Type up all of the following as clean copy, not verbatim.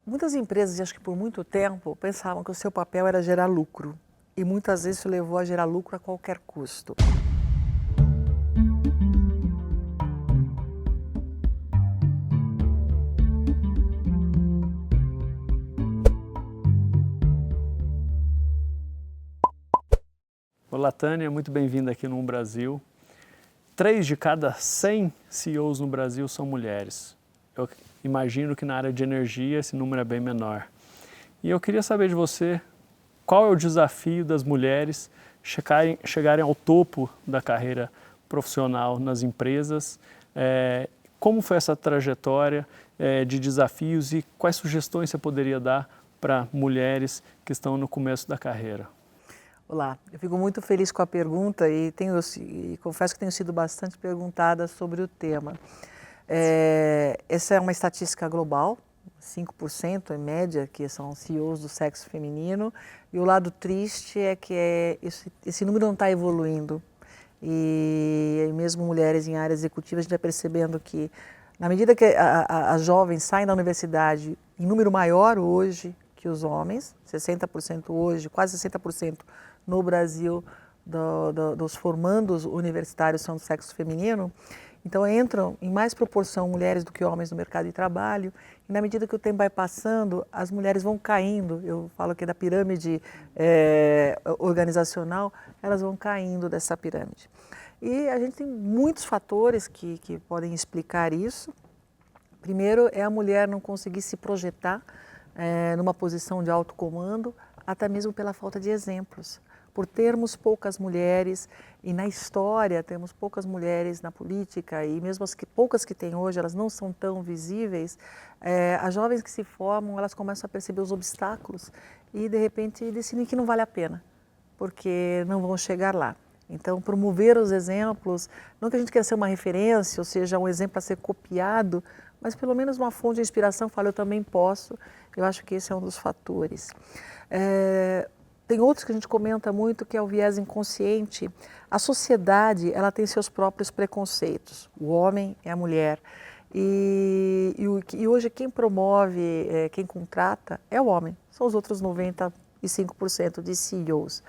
Muitas empresas, e acho que por muito tempo, pensavam que o seu papel era gerar lucro. E muitas vezes isso levou a gerar lucro a qualquer custo. Olá, Tânia, muito bem-vinda aqui no Brasil. 3 de cada 100 CEOs no Brasil são mulheres. Eu imagino que na área de energia esse número é bem menor. E eu queria saber de você, qual é o desafio das mulheres chegarem ao topo da carreira profissional nas empresas, como foi essa trajetória de desafios e quais sugestões você poderia dar para mulheres que estão no começo da carreira? Olá, eu fico muito feliz com a pergunta e confesso que tenho sido bastante perguntada sobre o tema. Essa é uma estatística global, 5% em média, que são CEOs do sexo feminino, e o lado triste é que esse número não está evoluindo. E mesmo mulheres em áreas executivas, a gente está percebendo que, na medida que as jovens saem da universidade em número maior hoje que os homens, 60% hoje, quase 60% no Brasil dos formandos universitários são do sexo feminino, então entram em mais proporção mulheres do que homens no mercado de trabalho, e na medida que o tempo vai passando, as mulheres vão caindo, eu falo que da pirâmide organizacional, elas vão caindo dessa pirâmide. E a gente tem muitos fatores que podem explicar isso. Primeiro é a mulher não conseguir se projetar numa posição de alto comando, até mesmo pela falta de exemplos. Por termos poucas mulheres, e na história temos poucas mulheres na política, e mesmo as poucas que tem hoje, elas não são tão visíveis, as jovens que se formam, elas começam a perceber os obstáculos e de repente decidem que não vale a pena, porque não vão chegar lá. Então, promover os exemplos, não que a gente queira ser uma referência, ou seja, um exemplo a ser copiado, mas pelo menos uma fonte de inspiração, fala, eu também posso, eu acho que esse é um dos fatores. Tem outros que a gente comenta muito, que é o viés inconsciente. A sociedade, ela tem seus próprios preconceitos. O homem é a mulher. E hoje quem promove, quem contrata é o homem. São os outros 95% de CEOs.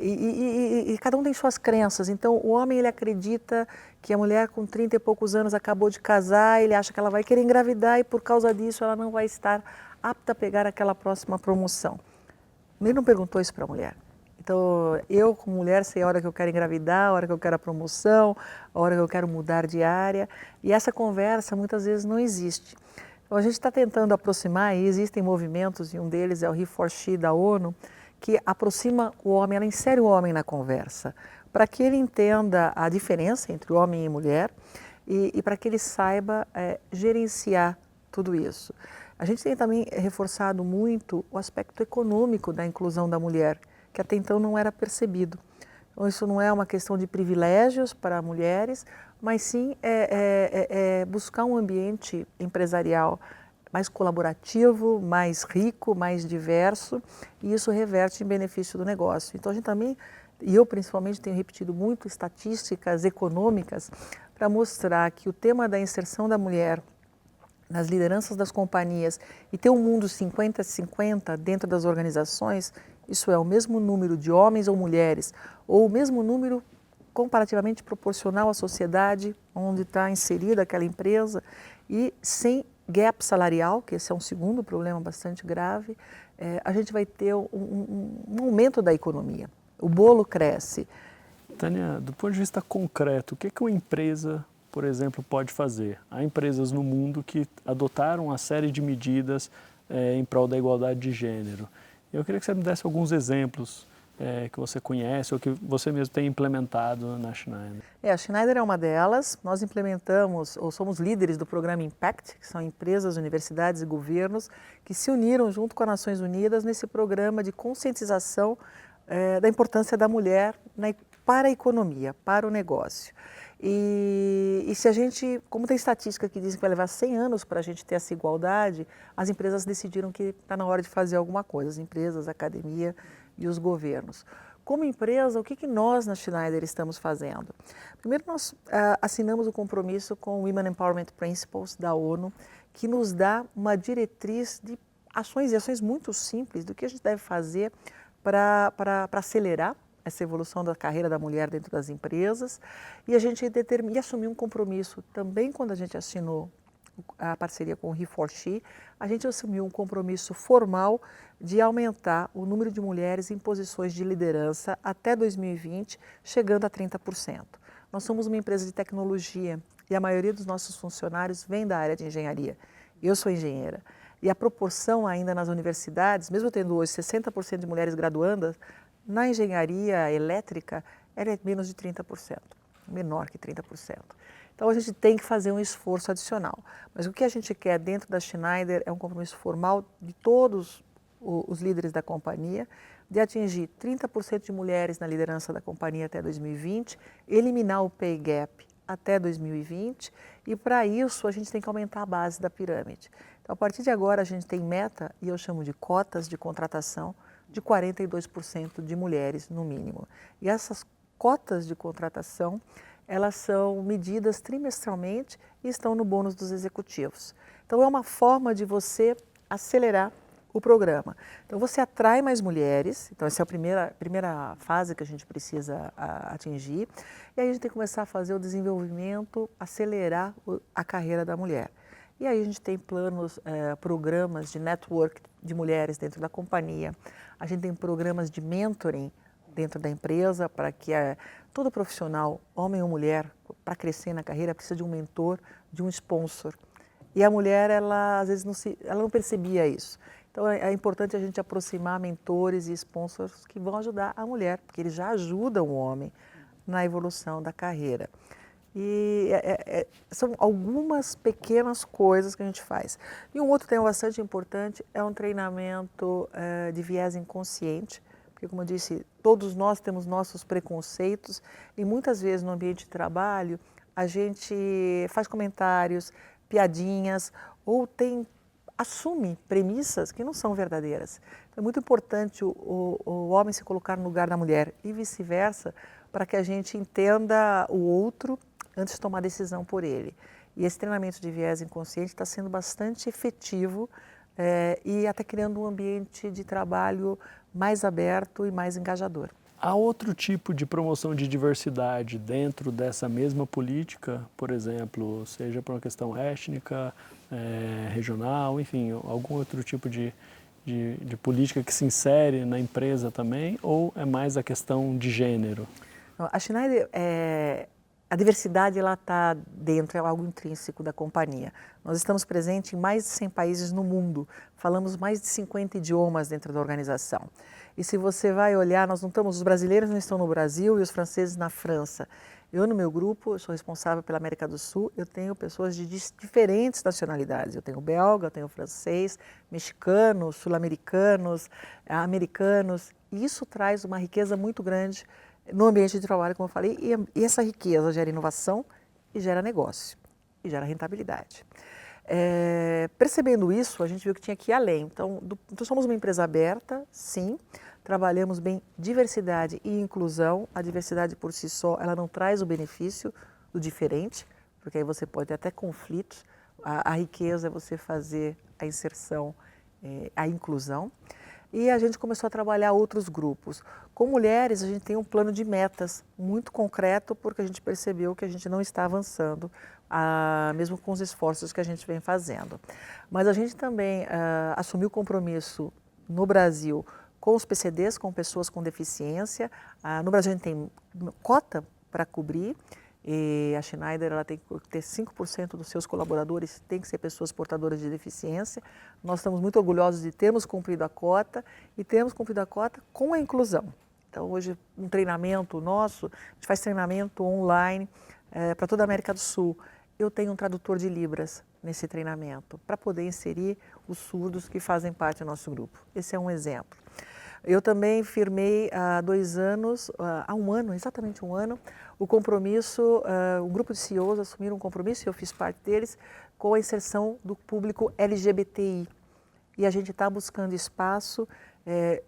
E cada um tem suas crenças. Então, o homem, ele acredita que a mulher com 30 e poucos anos acabou de casar, ele acha que ela vai querer engravidar e por causa disso ela não vai estar apta a pegar aquela próxima promoção. Ele não perguntou isso para a mulher. Então, eu, como mulher, sei a hora que eu quero engravidar, a hora que eu quero a promoção, a hora que eu quero mudar de área. E essa conversa, muitas vezes, não existe. Então, a gente está tentando aproximar, e existem movimentos, e um deles é o He4She da ONU, que aproxima o homem, ela insere o homem na conversa, para que ele entenda a diferença entre homem e mulher e para que ele saiba gerenciar tudo isso. A gente tem também reforçado muito o aspecto econômico da inclusão da mulher, que até então não era percebido. Então, isso não é uma questão de privilégios para mulheres, mas sim buscar um ambiente empresarial mais colaborativo, mais rico, mais diverso, e isso reverte em benefício do negócio. Então, a gente também, e eu principalmente tenho repetido muito estatísticas econômicas para mostrar que o tema da inserção da mulher nas lideranças das companhias e ter um mundo 50-50 dentro das organizações, isso é o mesmo número de homens ou mulheres, ou o mesmo número comparativamente proporcional à sociedade onde está inserida aquela empresa, e sem gap salarial, que esse é um segundo problema bastante grave, a gente vai ter um aumento da economia. O bolo cresce. Tânia, do ponto de vista concreto, o que uma empresa, por exemplo, pode fazer? Há empresas no mundo que adotaram uma série de medidas em prol da igualdade de gênero. Eu queria que você me desse alguns exemplos que você conhece ou que você mesmo tem implementado na Schneider. A Schneider é uma delas. Nós implementamos, ou somos líderes do programa Impact, que são empresas, universidades e governos que se uniram junto com as Nações Unidas nesse programa de conscientização da importância da mulher para a economia, para o negócio. E se a gente, como tem estatística que diz que vai levar 100 anos para a gente ter essa igualdade, as empresas decidiram que está na hora de fazer alguma coisa, as empresas, a academia e os governos. Como empresa, o que nós na Schneider estamos fazendo? Primeiro, nós assinamos o compromisso com o Women Empowerment Principles da ONU, que nos dá uma diretriz de ações e ações muito simples do que a gente deve fazer para acelerar essa evolução da carreira da mulher dentro das empresas. E a gente determina e assumir um compromisso também quando a gente assinou a parceria com o He4She, a gente assumiu um compromisso formal de aumentar o número de mulheres em posições de liderança até 2020, chegando a 30%. Nós somos uma empresa de tecnologia e a maioria dos nossos funcionários vem da área de engenharia. Eu sou engenheira. E a proporção ainda nas universidades, mesmo tendo hoje 60% de mulheres graduandas, na engenharia elétrica ela é menos de 30%, menor que 30%. Então a gente tem que fazer um esforço adicional. Mas o que a gente quer dentro da Schneider é um compromisso formal de todos os líderes da companhia, de atingir 30% de mulheres na liderança da companhia até 2020, eliminar o pay gap até 2020 e para isso a gente tem que aumentar a base da pirâmide. Então a partir de agora a gente tem meta, e eu chamo de cotas de contratação, de 42% de mulheres no mínimo. E essas cotas de contratação, elas são medidas trimestralmente e estão no bônus dos executivos. Então é uma forma de você acelerar o programa. Então você atrai mais mulheres, então essa é a primeira fase que a gente precisa atingir, e aí a gente tem que começar a fazer o desenvolvimento, acelerar a carreira da mulher. E aí a gente tem planos, programas de network de mulheres dentro da companhia, a gente tem programas de mentoring dentro da empresa para que todo profissional, homem ou mulher, para crescer na carreira precisa de um mentor, de um sponsor. E a mulher, ela às vezes ela não percebia isso. Então é importante a gente aproximar mentores e sponsors que vão ajudar a mulher, porque eles já ajudam o homem na evolução da carreira. E são algumas pequenas coisas que a gente faz. E um outro tema bastante importante é um treinamento de viés inconsciente, porque como eu disse, todos nós temos nossos preconceitos e muitas vezes no ambiente de trabalho a gente faz comentários, piadinhas ou assume premissas que não são verdadeiras. Então, é muito importante o homem se colocar no lugar da mulher e vice-versa para que a gente entenda o outro antes de tomar decisão por ele. E esse treinamento de viés inconsciente está sendo bastante efetivo e até criando um ambiente de trabalho mais aberto e mais engajador. Há outro tipo de promoção de diversidade dentro dessa mesma política, por exemplo, seja por uma questão étnica, regional, enfim, algum outro tipo de política que se insere na empresa também, ou é mais a questão de gênero? A Schneider, a diversidade está dentro, é algo intrínseco da companhia. Nós estamos presentes em mais de 100 países no mundo, falamos mais de 50 idiomas dentro da organização. E se você vai olhar, os brasileiros não estão no Brasil e os franceses na França. Eu, no meu grupo, eu sou responsável pela América do Sul, eu tenho pessoas de diferentes nacionalidades. Eu tenho belga, eu tenho francês, mexicanos, sul-americanos, americanos. E isso traz uma riqueza muito grande no ambiente de trabalho, como eu falei, e essa riqueza gera inovação e gera negócio, e gera rentabilidade. Percebendo isso, a gente viu que tinha que ir além. Então somos uma empresa aberta, sim, trabalhamos bem diversidade e inclusão. A diversidade por si só, ela não traz o benefício do diferente, porque aí você pode ter até conflitos. A riqueza é você fazer a inserção, a inclusão. E a gente começou a trabalhar outros grupos. Com mulheres, a gente tem um plano de metas muito concreto, porque a gente percebeu que a gente não está avançando, mesmo com os esforços que a gente vem fazendo. Mas a gente também assumiu o compromisso no Brasil com os PCDs, com pessoas com deficiência. No Brasil a gente tem cota para cobrir. E a Schneider ela tem que ter 5% dos seus colaboradores tem que ser pessoas portadoras de deficiência. Nós estamos muito orgulhosos de termos cumprido a cota e termos cumprido a cota com a inclusão. Então hoje um treinamento nosso, a gente faz treinamento online para toda a América do Sul. Eu tenho um tradutor de Libras nesse treinamento para poder inserir os surdos que fazem parte do nosso grupo. Esse é um exemplo. Eu também firmei há 2 anos, há um ano, exatamente um ano, o compromisso, o grupo de CEOs assumiram um compromisso, e eu fiz parte deles, com a inserção do público LGBTI. E a gente está buscando espaço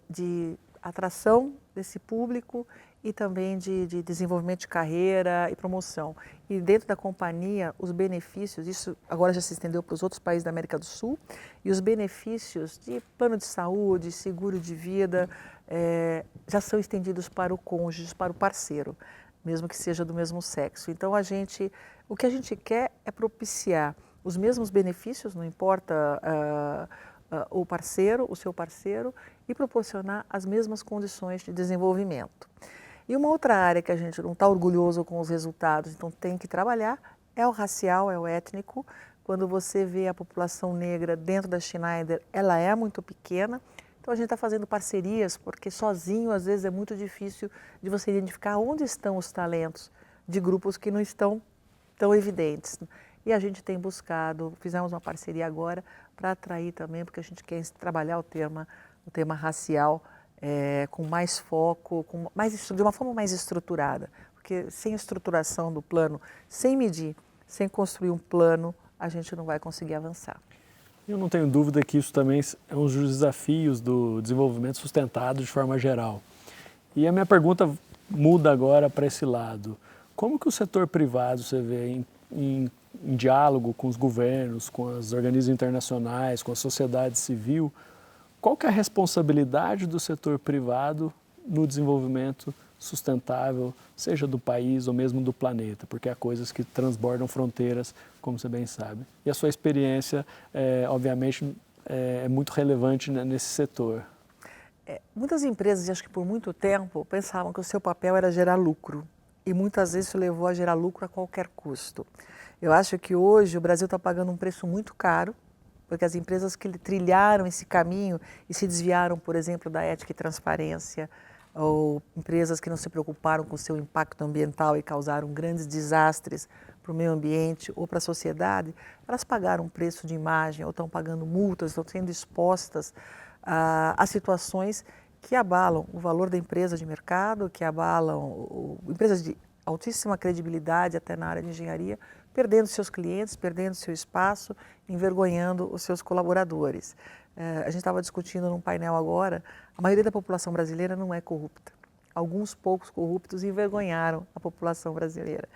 de atração desse público e também de desenvolvimento de carreira e promoção. E dentro da companhia, os benefícios, isso agora já se estendeu para os outros países da América do Sul, e os benefícios de plano de saúde, seguro de vida, já são estendidos para o cônjuge, para o parceiro, mesmo que seja do mesmo sexo. Então, o que a gente quer é propiciar os mesmos benefícios, não importa o seu parceiro, e proporcionar as mesmas condições de desenvolvimento. E uma outra área que a gente não está orgulhoso com os resultados, então tem que trabalhar, é o racial, é o étnico. Quando você vê a população negra dentro da Schneider, ela é muito pequena. Então a gente está fazendo parcerias, porque sozinho às vezes é muito difícil de você identificar onde estão os talentos de grupos que não estão tão evidentes. E a gente tem buscado, fizemos uma parceria agora para atrair também, porque a gente quer trabalhar o tema racial com mais foco, de uma forma mais estruturada. Porque sem estruturação do plano, sem medir, sem construir um plano, a gente não vai conseguir avançar. Eu não tenho dúvida que isso também é um dos desafios do desenvolvimento sustentado de forma geral. E a minha pergunta muda agora para esse lado. Como que o setor privado você vê em diálogo com os governos, com os organismos internacionais, com a sociedade civil, qual que é a responsabilidade do setor privado no desenvolvimento sustentável, seja do país ou mesmo do planeta, porque há coisas que transbordam fronteiras, como você bem sabe. E a sua experiência, obviamente, é muito relevante nesse setor. Muitas empresas, acho que por muito tempo, pensavam que o seu papel era gerar lucro. E muitas vezes isso levou a gerar lucro a qualquer custo. Eu acho que hoje o Brasil está pagando um preço muito caro, porque as empresas que trilharam esse caminho e se desviaram, por exemplo, da ética e transparência, ou empresas que não se preocuparam com o seu impacto ambiental e causaram grandes desastres para o meio ambiente ou para a sociedade, elas pagaram um preço de imagem ou estão pagando multas, estão sendo expostas a situações que abalam o valor da empresa de mercado, que abalam empresas de altíssima credibilidade até na área de engenharia, perdendo seus clientes, perdendo seu espaço, envergonhando os seus colaboradores. A gente estava discutindo num painel agora, a maioria da população brasileira não é corrupta. Alguns poucos corruptos envergonharam a população brasileira.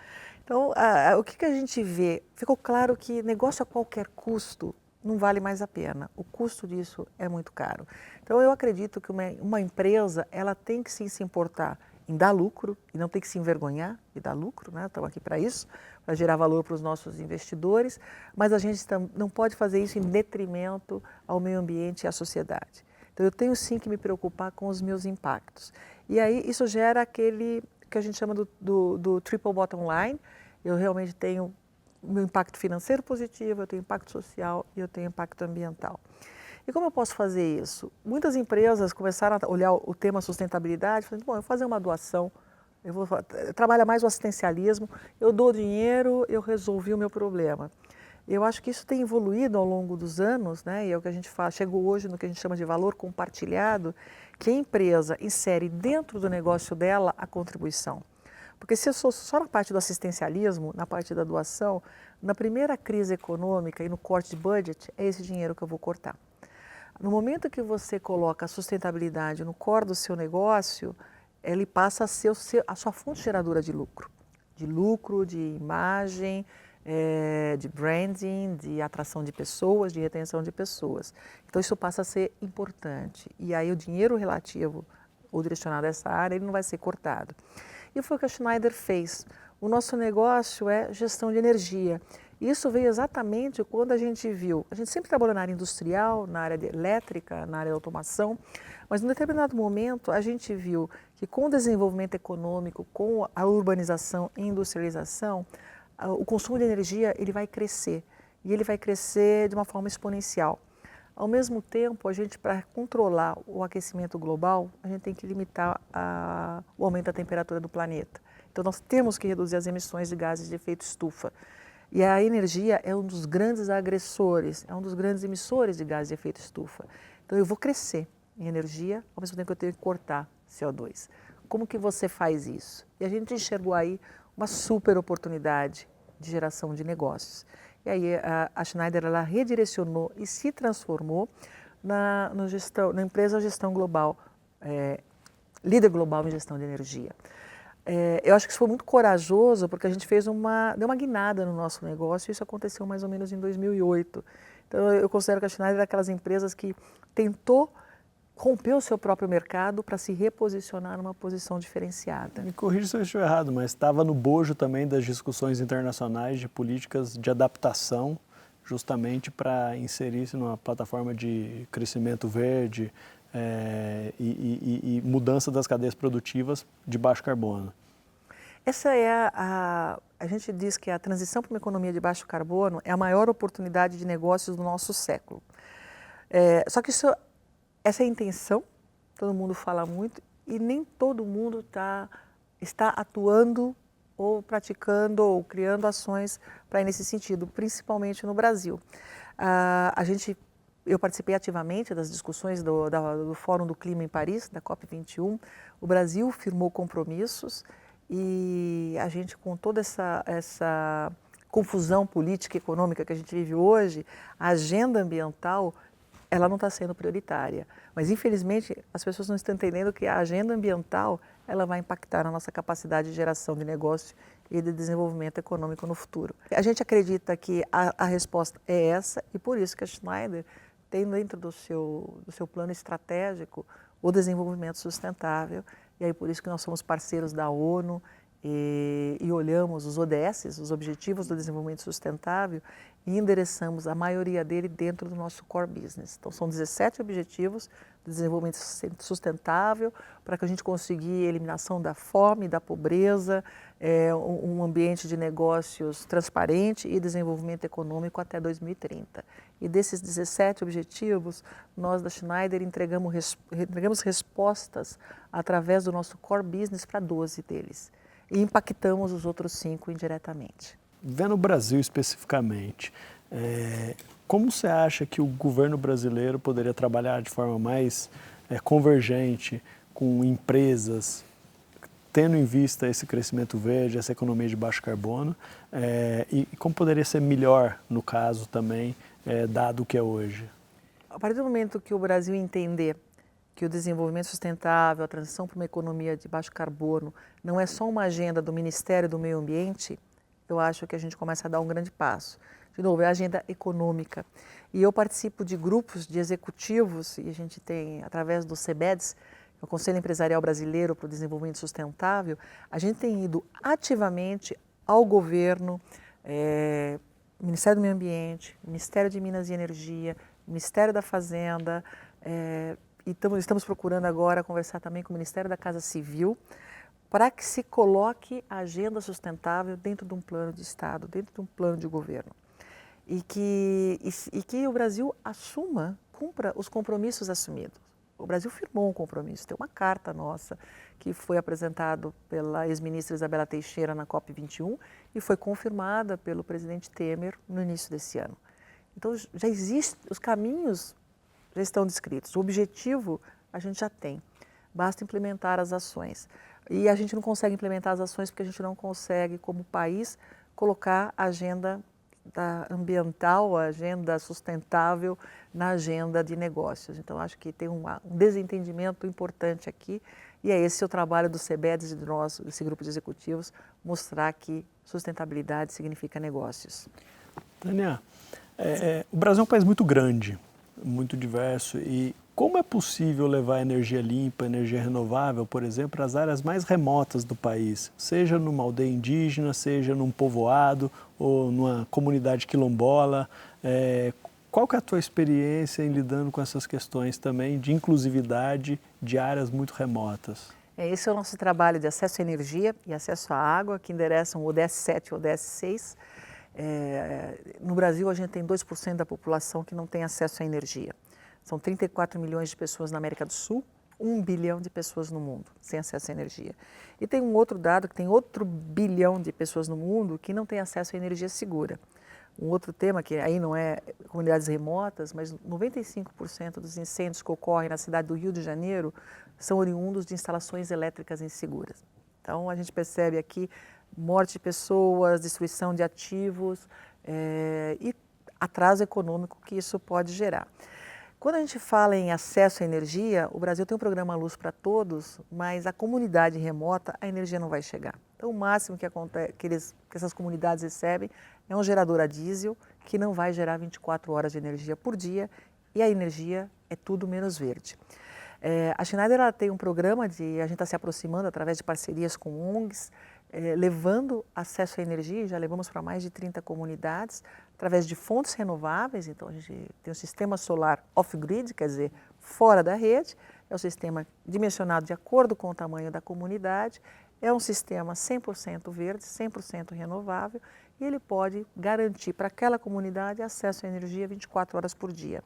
Então, o que a gente vê? Ficou claro que negócio a qualquer custo não vale mais a pena. O custo disso é muito caro. Então, eu acredito que uma empresa ela tem que sim se importar em dar lucro e não tem que se envergonhar de dar lucro, né? Estamos aqui para isso, para gerar valor para os nossos investidores, mas a gente não pode fazer isso em detrimento ao meio ambiente e à sociedade. Então, eu tenho sim que me preocupar com os meus impactos. E aí, isso gera aquele que a gente chama do triple bottom line. Eu realmente tenho o meu impacto financeiro positivo, eu tenho impacto social e eu tenho impacto ambiental. E como eu posso fazer isso? Muitas empresas começaram a olhar o tema sustentabilidade, falando, bom, eu vou fazer uma doação, eu trabalho mais o assistencialismo, eu dou dinheiro, eu resolvi o meu problema. Eu acho que isso tem evoluído ao longo dos anos, né? E é o que a gente faz, chegou hoje no que a gente chama de valor compartilhado, que a empresa insere dentro do negócio dela a contribuição. Porque se eu sou só na parte do assistencialismo, na parte da doação, na primeira crise econômica e no corte de budget, é esse dinheiro que eu vou cortar. No momento que você coloca a sustentabilidade no core do seu negócio, ele passa a ser a sua fonte geradora de lucro, de imagem, de branding, de atração de pessoas, de retenção de pessoas. Então isso passa a ser importante. E aí o dinheiro relativo ou direcionado a essa área, ele não vai ser cortado. E foi o que a Schneider fez. O nosso negócio é gestão de energia. Isso veio exatamente quando a gente viu, a gente sempre trabalhou na área industrial, na área elétrica, na área de automação, mas em um determinado momento a gente viu que com o desenvolvimento econômico, com a urbanização e industrialização, o consumo de energia ele vai crescer e ele vai crescer de uma forma exponencial. Ao mesmo tempo, a gente, para controlar o aquecimento global, a gente tem que limitar o aumento da temperatura do planeta. Então, nós temos que reduzir as emissões de gases de efeito estufa. E a energia é um dos grandes agressores, é um dos grandes emissores de gases de efeito estufa. Então, eu vou crescer em energia, ao mesmo tempo que eu tenho que cortar CO2. Como que você faz isso? E a gente enxergou aí uma super oportunidade de geração de negócios. E aí a Schneider ela redirecionou e se transformou na empresa Gestão Global líder global em gestão de energia. Eu acho que isso foi muito corajoso porque a gente deu uma guinada no nosso negócio e isso aconteceu mais ou menos em 2008. Então eu considero que a Schneider é daquelas empresas que tentou romper o seu próprio mercado para se reposicionar numa posição diferenciada. Me corrija se eu estiver errado, mas estava no bojo também das discussões internacionais de políticas de adaptação, justamente para inserir-se numa plataforma de crescimento verde e mudança das cadeias produtivas de baixo carbono. Essa é a gente diz que a transição para uma economia de baixo carbono é a maior oportunidade de negócios do nosso século. Só que essa é a intenção, todo mundo fala muito, e nem todo mundo está atuando ou praticando ou criando ações para ir nesse sentido, principalmente no Brasil. Eu participei ativamente das discussões do Fórum do Clima em Paris, da COP21. O Brasil firmou compromissos e a gente, com toda essa confusão política e econômica que a gente vive hoje, a agenda ambiental ela não está sendo prioritária. Mas, infelizmente, as pessoas não estão entendendo que a agenda ambiental ela vai impactar na nossa capacidade de geração de negócio e de desenvolvimento econômico no futuro. A gente acredita que a resposta é essa e por isso que a Schneider tem dentro do seu plano estratégico o desenvolvimento sustentável e aí por isso que nós somos parceiros da ONU e olhamos os ODS, os Objetivos do Desenvolvimento Sustentável, e endereçamos a maioria dele dentro do nosso core business. Então, são 17 objetivos de desenvolvimento sustentável para que a gente consiga eliminação da fome, da pobreza, um ambiente de negócios transparente e desenvolvimento econômico até 2030. E desses 17 objetivos, nós da Schneider entregamos respostas através do nosso core business para 12 deles. E impactamos os outros 5 indiretamente. Vendo o Brasil especificamente, como você acha que o governo brasileiro poderia trabalhar de forma mais convergente com empresas, tendo em vista esse crescimento verde, essa economia de baixo carbono, e como poderia ser melhor, no caso também, dado o que é hoje? A partir do momento que o Brasil entender que o desenvolvimento sustentável, a transição para uma economia de baixo carbono, não é só uma agenda do Ministério do Meio Ambiente, eu acho que a gente começa a dar um grande passo. De novo, é a agenda econômica. E eu participo de grupos de executivos, e a gente tem, através do CBEDS, o Conselho Empresarial Brasileiro para o Desenvolvimento Sustentável, a gente tem ido ativamente ao governo, Ministério do Meio Ambiente, Ministério de Minas e Energia, Ministério da Fazenda, e estamos procurando agora conversar também com o Ministério da Casa Civil, para que se coloque a agenda sustentável dentro de um plano de Estado, dentro de um plano de governo. E que o Brasil cumpra os compromissos assumidos. O Brasil firmou um compromisso, tem uma carta nossa que foi apresentada pela ex-ministra Isabela Teixeira na COP21 e foi confirmada pelo presidente Temer no início desse ano. Então já existe, os caminhos já estão descritos, o objetivo a gente já tem, basta implementar as ações. E a gente não consegue implementar as ações porque a gente não consegue, como país, colocar a agenda ambiental, a agenda sustentável na agenda de negócios. Então, acho que tem um desentendimento importante aqui e é esse o trabalho do CBEDS e do nosso, desse grupo de executivos, mostrar que sustentabilidade significa negócios. Tânia, o Brasil é um país muito grande, muito diverso e como é possível levar energia limpa, energia renovável, por exemplo, para as áreas mais remotas do país, seja numa aldeia indígena, seja num povoado ou numa comunidade quilombola? Qual que é a tua experiência em lidando com essas questões também de inclusividade de áreas muito remotas? Esse é o nosso trabalho de acesso à energia e acesso à água, que endereçam o ODS 7 e o ODS 6. No Brasil, a gente tem 2% da população que não tem acesso à energia. São 34 milhões de pessoas na América do Sul, 1 bilhão de pessoas no mundo sem acesso à energia. E tem um outro dado que tem outro bilhão de pessoas no mundo que não tem acesso à energia segura. Um outro tema que aí não é comunidades remotas, mas 95% dos incêndios que ocorrem na cidade do Rio de Janeiro são oriundos de instalações elétricas inseguras. Então a gente percebe aqui morte de pessoas, destruição de ativos e atraso econômico que isso pode gerar. Quando a gente fala em acesso à energia, o Brasil tem um programa Luz para Todos, mas a comunidade remota, a energia não vai chegar. Então, o máximo que essas comunidades recebem é um gerador a diesel, que não vai gerar 24 horas de energia por dia, e a energia é tudo menos verde. A Schneider ela tem um programa a gente está se aproximando através de parcerias com ONGs, levando acesso à energia, já levamos para mais de 30 comunidades, através de fontes renováveis. Então a gente tem um sistema solar off-grid, quer dizer, fora da rede, é um sistema dimensionado de acordo com o tamanho da comunidade, é um sistema 100% verde, 100% renovável, e ele pode garantir para aquela comunidade acesso à energia 24 horas por dia.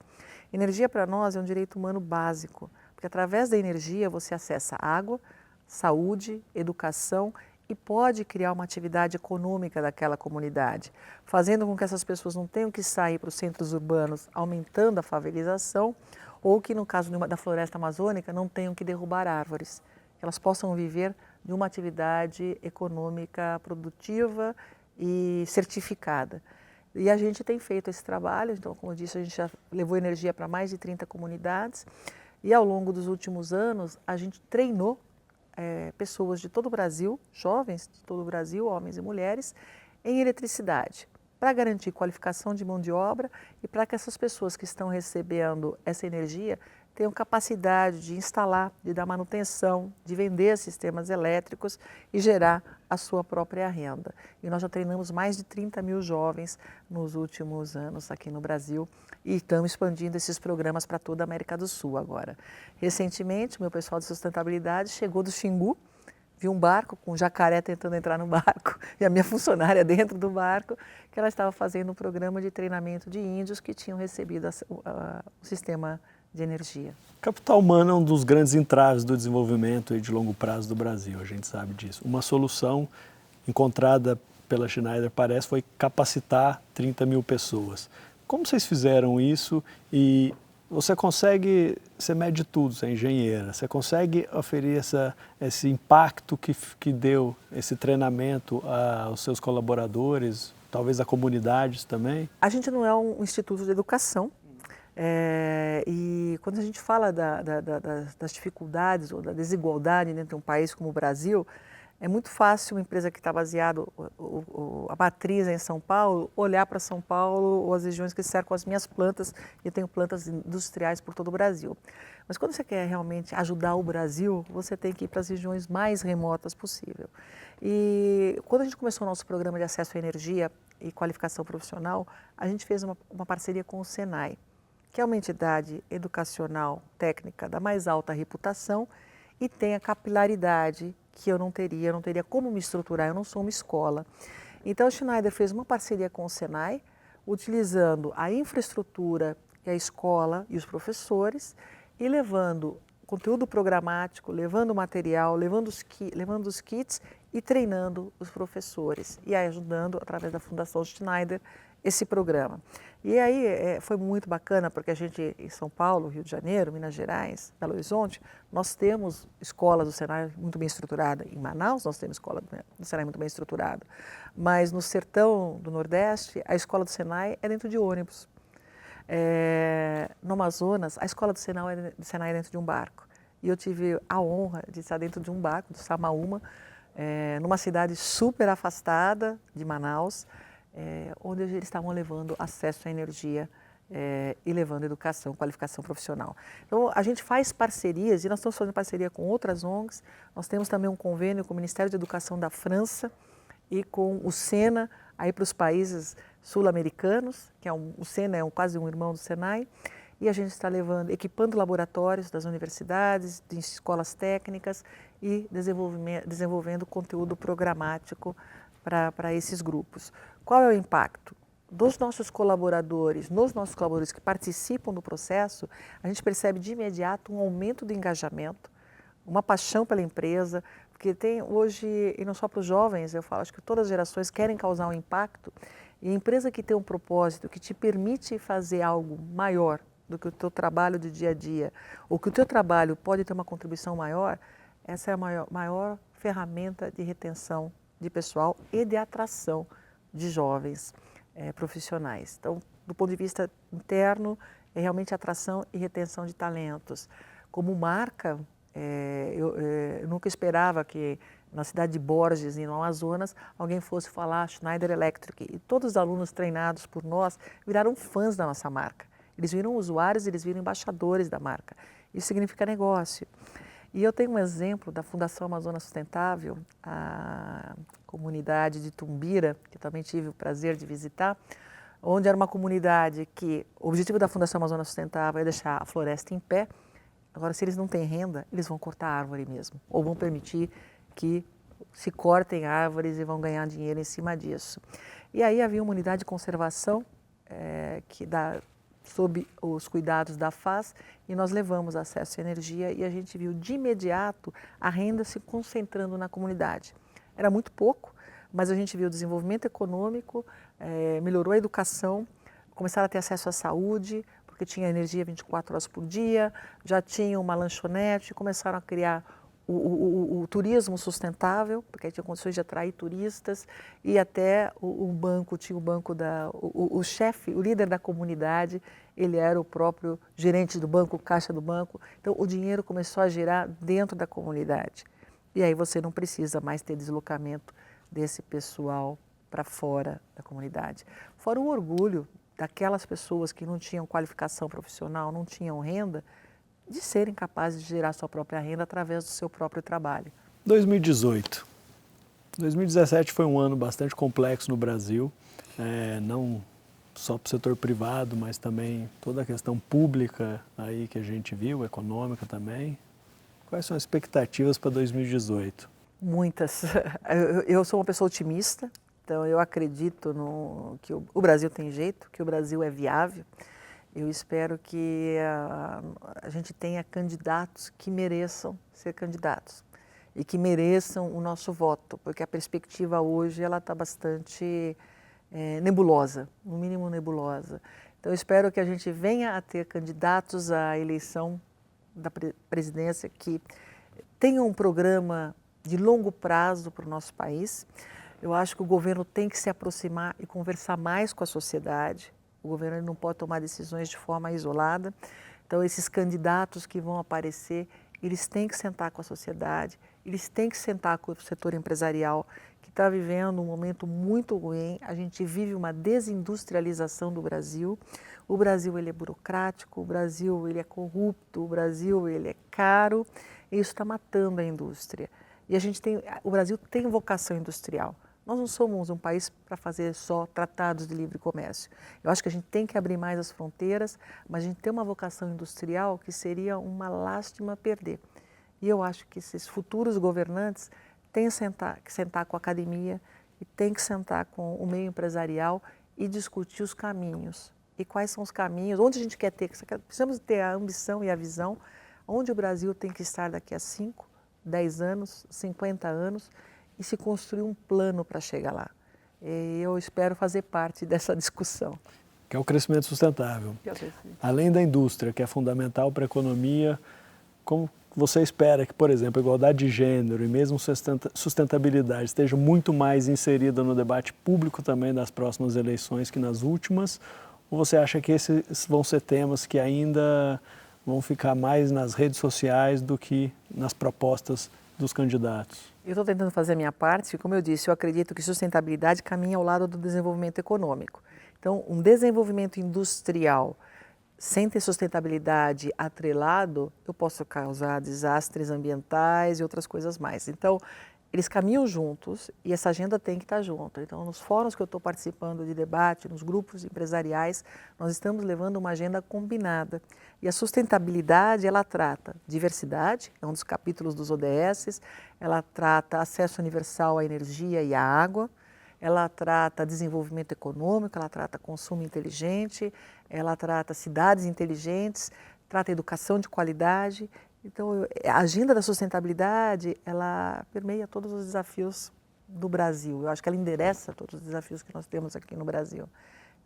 Energia para nós é um direito humano básico, porque através da energia você acessa água, saúde, educação e pode criar uma atividade econômica daquela comunidade, fazendo com que essas pessoas não tenham que sair para os centros urbanos, aumentando a favelização, ou que no caso da floresta amazônica não tenham que derrubar árvores, que elas possam viver de uma atividade econômica produtiva e certificada. E a gente tem feito esse trabalho, então, como eu disse, a gente já levou energia para mais de 30 comunidades e ao longo dos últimos anos a gente treinou pessoas de todo o Brasil, jovens de todo o Brasil, homens e mulheres, em eletricidade, para garantir qualificação de mão de obra e para que essas pessoas que estão recebendo essa energia tenham capacidade de instalar, de dar manutenção, de vender sistemas elétricos e gerar a sua própria renda. E nós já treinamos mais de 30 mil jovens nos últimos anos aqui no Brasil e estamos expandindo esses programas para toda a América do Sul agora. Recentemente, o meu pessoal de sustentabilidade chegou do Xingu, viu um barco com um jacaré tentando entrar no barco e a minha funcionária dentro do barco, que ela estava fazendo um programa de treinamento de índios que tinham recebido o sistema de energia. Capital humano é um dos grandes entraves do desenvolvimento de longo prazo do Brasil, a gente sabe disso. Uma solução encontrada pela Schneider, parece, foi capacitar 30 mil pessoas. Como vocês fizeram isso? E você mede tudo, você é engenheira, você consegue oferir esse impacto que deu esse treinamento aos seus colaboradores, talvez a comunidades também? A gente não é um instituto de educação, e quando a gente fala das dificuldades ou da desigualdade dentro de um país como o Brasil, é muito fácil uma empresa que está baseada, a matriz é em São Paulo, olhar para São Paulo ou as regiões que cercam as minhas plantas, e eu tenho plantas industriais por todo o Brasil. Mas quando você quer realmente ajudar o Brasil, você tem que ir para as regiões mais remotas possível. E quando a gente começou o nosso programa de acesso à energia e qualificação profissional, a gente fez uma parceria com o Senai, que é uma entidade educacional técnica da mais alta reputação e tem a capilaridade que eu não teria como me estruturar, eu não sou uma escola. Então a Schneider fez uma parceria com o Senai, utilizando a infraestrutura e a escola e os professores e levando conteúdo programático, levando material, levando os kits e treinando os professores e aí ajudando através da Fundação Schneider esse programa. E aí foi muito bacana porque a gente em São Paulo, Rio de Janeiro, Minas Gerais, Belo Horizonte, nós temos escolas do Senai muito bem estruturada. Em Manaus nós temos escola do Senai muito bem estruturada, mas no sertão do Nordeste a escola do Senai é dentro de ônibus. No Amazonas a escola do Senai é dentro de um barco. E eu tive a honra de estar dentro de um barco, do Samaúma, numa cidade super afastada de Manaus, onde eles estavam levando acesso à energia e levando educação, qualificação profissional. Então, a gente faz parcerias, e nós estamos fazendo parceria com outras ONGs, nós temos também um convênio com o Ministério da Educação da França e com o SENA, aí para os países sul-americanos, que o SENA é quase um irmão do Senai, e a gente está equipando laboratórios das universidades, de escolas técnicas e desenvolvendo conteúdo programático para esses grupos. Qual é o impacto? Nos nossos colaboradores que participam do processo, a gente percebe de imediato um aumento do engajamento, uma paixão pela empresa, porque tem hoje, e não só para os jovens, eu falo, acho que todas as gerações querem causar um impacto, e a empresa que tem um propósito, que te permite fazer algo maior do que o teu trabalho de dia a dia, ou que o teu trabalho pode ter uma contribuição maior, essa é a maior ferramenta de retenção de pessoal e de atração de jovens profissionais. Então, do ponto de vista interno, é realmente atração e retenção de talentos. Como marca, eu nunca esperava que na cidade de Borges, no Amazonas, alguém fosse falar Schneider Electric. E todos os alunos treinados por nós viraram fãs da nossa marca. Eles viram usuários, eles viram embaixadores da marca. Isso significa negócio. E eu tenho um exemplo da Fundação Amazônia Sustentável, a comunidade de Tumbira, que também tive o prazer de visitar, onde era uma comunidade que o objetivo da Fundação Amazônia Sustentável é deixar a floresta em pé. Agora, se eles não têm renda, eles vão cortar a árvore mesmo, ou vão permitir que se cortem árvores e vão ganhar dinheiro em cima disso. E aí havia uma unidade de conservação que dá sob os cuidados da FAS, e nós levamos acesso à energia e a gente viu de imediato a renda se concentrando na comunidade. Era muito pouco, mas a gente viu o desenvolvimento econômico, melhorou a educação, começaram a ter acesso à saúde, porque tinha energia 24 horas por dia, já tinha uma lanchonete, começaram a criar o turismo sustentável, porque tinha condições de atrair turistas, e até o banco, tinha o banco o chefe, o líder da comunidade, ele era o próprio gerente do banco, o caixa do banco. Então o dinheiro começou a girar dentro da comunidade. E aí você não precisa mais ter deslocamento desse pessoal para fora da comunidade. Fora o orgulho daquelas pessoas que não tinham qualificação profissional, não tinham renda, de serem capazes de gerar sua própria renda através do seu próprio trabalho. 2018. 2017 foi um ano bastante complexo no Brasil, não só para o setor privado, mas também toda a questão pública aí que a gente viu, econômica também. Quais são as expectativas para 2018? Muitas. Eu sou uma pessoa otimista, então eu acredito que o Brasil tem jeito, que o Brasil é viável. Eu espero que a gente tenha candidatos que mereçam ser candidatos e que mereçam o nosso voto, porque a perspectiva hoje ela está bastante nebulosa, no mínimo nebulosa. Então eu espero que a gente venha a ter candidatos à eleição da presidência que tenham um programa de longo prazo para o nosso país. Eu acho que o governo tem que se aproximar e conversar mais com a sociedade. O governo não pode tomar decisões de forma isolada. Então, esses candidatos que vão aparecer, eles têm que sentar com a sociedade, eles têm que sentar com o setor empresarial, que está vivendo um momento muito ruim. A gente vive uma desindustrialização do Brasil. O Brasil ele é burocrático, o Brasil ele é corrupto, o Brasil ele é caro. E isso está matando a indústria. E o Brasil tem vocação industrial. Nós não somos um país para fazer só tratados de livre comércio. Eu acho que a gente tem que abrir mais as fronteiras, mas a gente tem uma vocação industrial que seria uma lástima perder. E eu acho que esses futuros governantes têm que sentar com a academia e têm que sentar com o meio empresarial e discutir os caminhos. E quais são os caminhos, onde a gente quer ter, precisamos ter a ambição e a visão, onde o Brasil tem que estar daqui a 5, 10 anos, 50 anos, e se construir um plano para chegar lá. E eu espero fazer parte dessa discussão. Que é o crescimento sustentável. Além da indústria, que é fundamental para a economia, como você espera que, por exemplo, a igualdade de gênero e mesmo sustentabilidade esteja muito mais inserida no debate público também das próximas eleições que nas últimas? Ou você acha que esses vão ser temas que ainda vão ficar mais nas redes sociais do que nas propostas dos candidatos? Eu estou tentando fazer a minha parte, e como eu disse, eu acredito que sustentabilidade caminha ao lado do desenvolvimento econômico. Então, um desenvolvimento industrial sem ter sustentabilidade atrelado, eu posso causar desastres ambientais e outras coisas mais. Então, eles caminham juntos e essa agenda tem que estar junto. Então, nos fóruns que eu estou participando de debate, nos grupos empresariais, nós estamos levando uma agenda combinada. E a sustentabilidade, ela trata diversidade, é um dos capítulos dos ODS, ela trata acesso universal à energia e à água, ela trata desenvolvimento econômico, ela trata consumo inteligente, ela trata cidades inteligentes, trata educação de qualidade. Então, a agenda da sustentabilidade, ela permeia todos os desafios do Brasil. Eu acho que ela endereça todos os desafios que nós temos aqui no Brasil.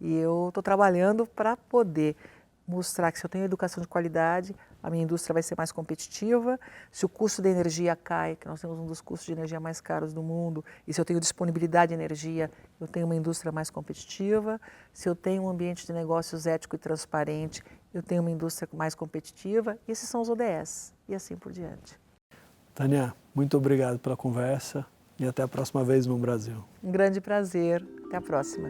E eu estou trabalhando para poder mostrar que se eu tenho educação de qualidade, a minha indústria vai ser mais competitiva. Se o custo da energia cai, que nós temos um dos custos de energia mais caros do mundo, e se eu tenho disponibilidade de energia, eu tenho uma indústria mais competitiva. Se eu tenho um ambiente de negócios ético e transparente, eu tenho uma indústria mais competitiva. E esses são os ODS e assim por diante. Tânia, muito obrigado pela conversa e até a próxima vez no Brasil. Um grande prazer. Até a próxima.